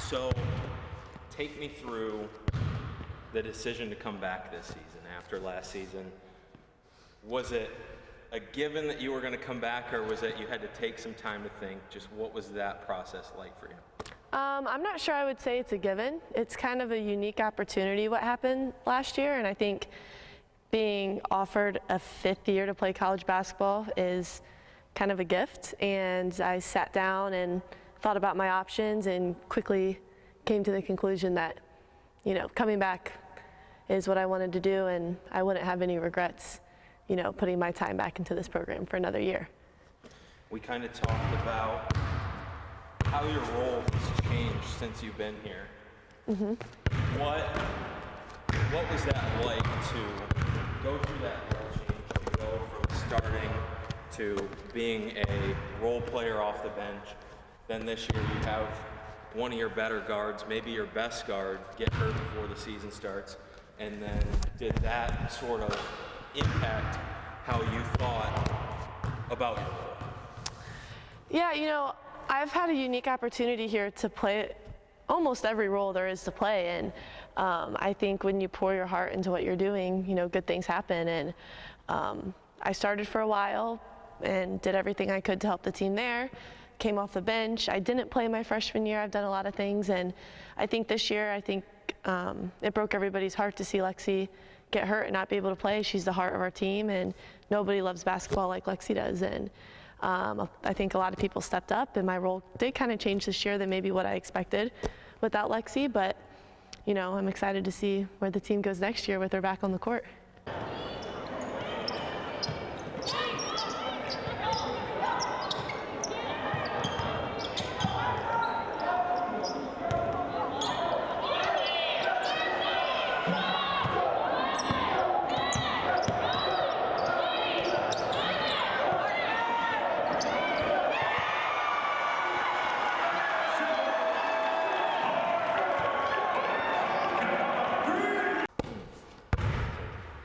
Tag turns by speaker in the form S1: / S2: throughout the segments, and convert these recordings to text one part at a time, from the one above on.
S1: So take me through the decision to come back this season after last season. Was it a given that you were going to come back, or was it you had to take some time to think? Just what was that process like for you?
S2: I'm not sure I would say it's a given. It's kind of a unique opportunity what happened last year, and I think being offered a 5th year to play college basketball is kind of a gift. And I sat down and thought about my options and quickly came to the conclusion that, you know, coming back is what I wanted to do, and I wouldn't have any regrets, you know, putting my time back into this program for another year.
S1: We kind of talked about how your role has changed since you've been here.
S2: Mm-hmm.
S1: What was that like to go through that role change, to go from starting to being a role player off the bench? Then this year you have one of your better guards, maybe your best guard, get hurt before the season starts. And then did that sort of impact how you thought about your role?
S2: Yeah, you know, I've had a unique opportunity here to play almost every role there is to play, and I think when you pour your heart into what you're doing, you know, good things happen. And I started for a while and did everything I could to help the team there. Came off the bench. I didn't play my freshman year. I've done a lot of things, and I think this year, it broke everybody's heart to see Lexi get hurt and not be able to play. She's the heart of our team, and nobody loves basketball like Lexi does. And I think a lot of people stepped up, and my role did kind of change this year than maybe what I expected without Lexi. But, you know, I'm excited to see where the team goes next year with her back on the court.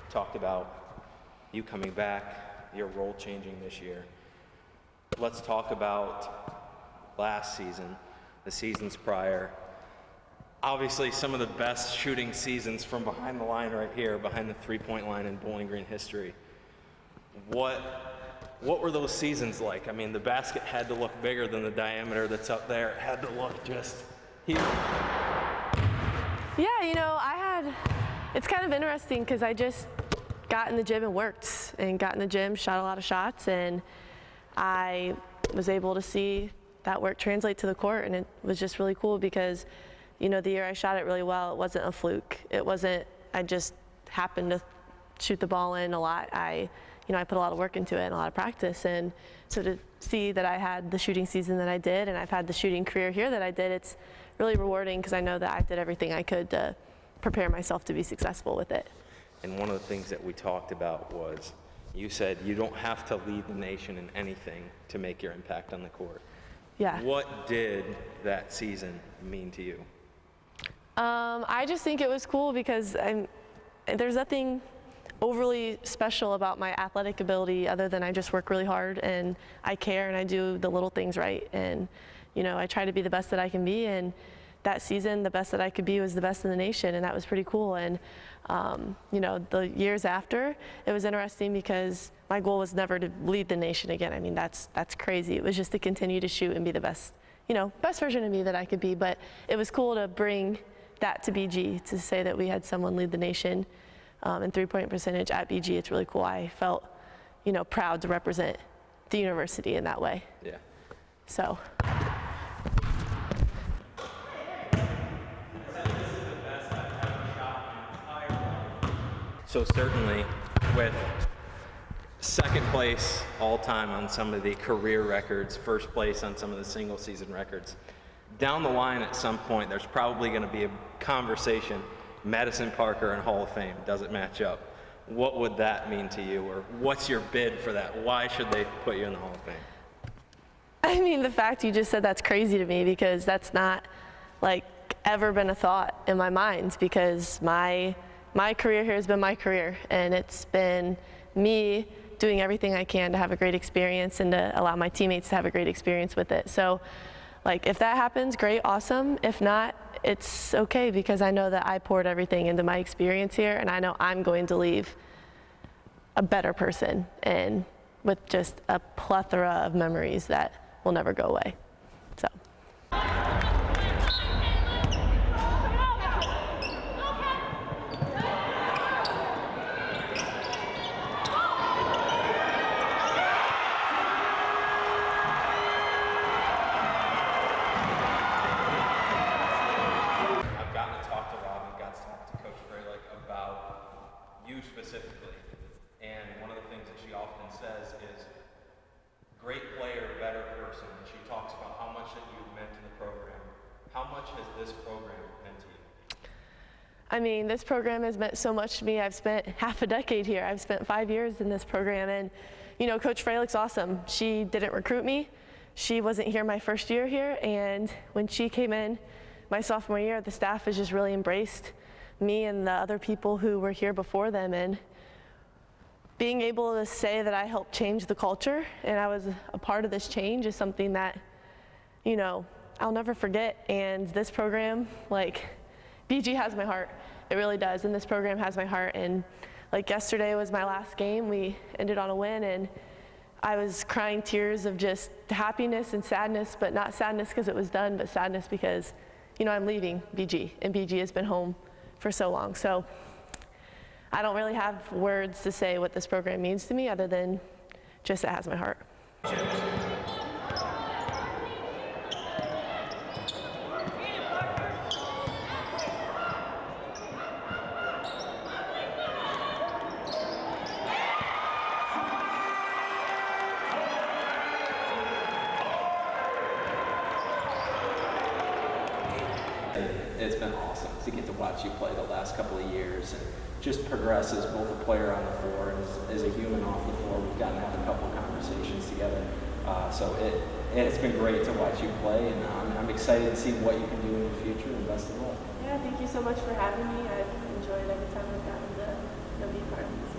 S1: Talked about you coming back, your role changing this year. Let's talk about last season, the seasons prior. Obviously some of the best shooting seasons from behind the line right here, behind the three-point line in Bowling Green history. What were those seasons like? I mean, the basket had to look bigger than the diameter that's up there. It had to look just huge.
S2: Yeah, you know, it's kind of interesting because I just got in the gym and worked, and got in the gym, shot a lot of shots, and I was able to see that work translate to the court, and it was just really cool because, you know, the year I shot it really well, it wasn't a fluke. It wasn't, I just happened to shoot the ball in a lot. I put a lot of work into it and a lot of practice, and so to see that I had the shooting season that I did, and I've had the shooting career here that I did, it's really rewarding because I know that I did everything I could to prepare myself to be successful with it.
S1: And one of the things that we talked about was, you said you don't have to lead the nation in anything to make your impact on the court.
S2: Yeah.
S1: What did that season mean to you?
S2: I just think it was cool because there's nothing overly special about my athletic ability other than I just work really hard and I care and I do the little things right. And, you know, I try to be the best that I can be, and that season, the best that I could be was the best in the nation, and that was pretty cool. And, you know, the years after, it was interesting because my goal was never to lead the nation again. I mean, that's crazy. It was just to continue to shoot and be the best, you know, best version of me that I could be. But it was cool to bring that to BG, to say that we had someone lead the nation in three-point percentage at BG. It's really cool. I felt, you know, proud to represent the university in that way.
S1: Yeah.
S2: So.
S1: So certainly with second place all time on some of the career records, first place on some of the single season records, down the line at some point there's probably going to be a conversation, Madisen Parker and Hall of Fame, does it match up? What would that mean to you, or what's your bid for that? Why should they put you in the Hall of Fame?
S2: I mean, the fact you just said, that's crazy to me, because that's not like ever been a thought in my mind, because my career here has been my career, and it's been me doing everything I can to have a great experience and to allow my teammates to have a great experience with it. So Like, if that happens, great, awesome. If not, it's okay, because I know that I poured everything into my experience here, and I know I'm going to leave a better person and with just a plethora of memories that will never go away. So.
S1: Specifically, and one of the things that she often says is great player, better person. She talks about how much that you've meant to the program. How much has this program meant to you?
S2: I mean, this program has meant so much to me. I've spent half a decade here. I've spent 5 years in this program, and you know, Coach Freilich's awesome. She didn't recruit me. She wasn't here my first year here, and when she came in my sophomore year, the staff has just really embraced me and the other people who were here before them, and being able to say that I helped change the culture and I was a part of this change is something that, you know, I'll never forget. And this program, like, BG has my heart. It really does. And this program has my heart. And like, yesterday was my last game. We ended on a win, and I was crying tears of just happiness and sadness, but not sadness because it was done, but sadness because, you know, I'm leaving BG, and BG has been home for so long. So I don't really have words to say what this program means to me other than just it has my heart.
S3: It's been awesome to get to watch you play the last couple of years and just progress as both a player on the floor and as a human off the floor. We've gotten to have a couple of conversations together. So it's been great to watch you play, and I'm excited to see what you can do in the future, and best of luck.
S2: Yeah, thank you so much for having me. I've enjoyed every time I've gotten to be part of this.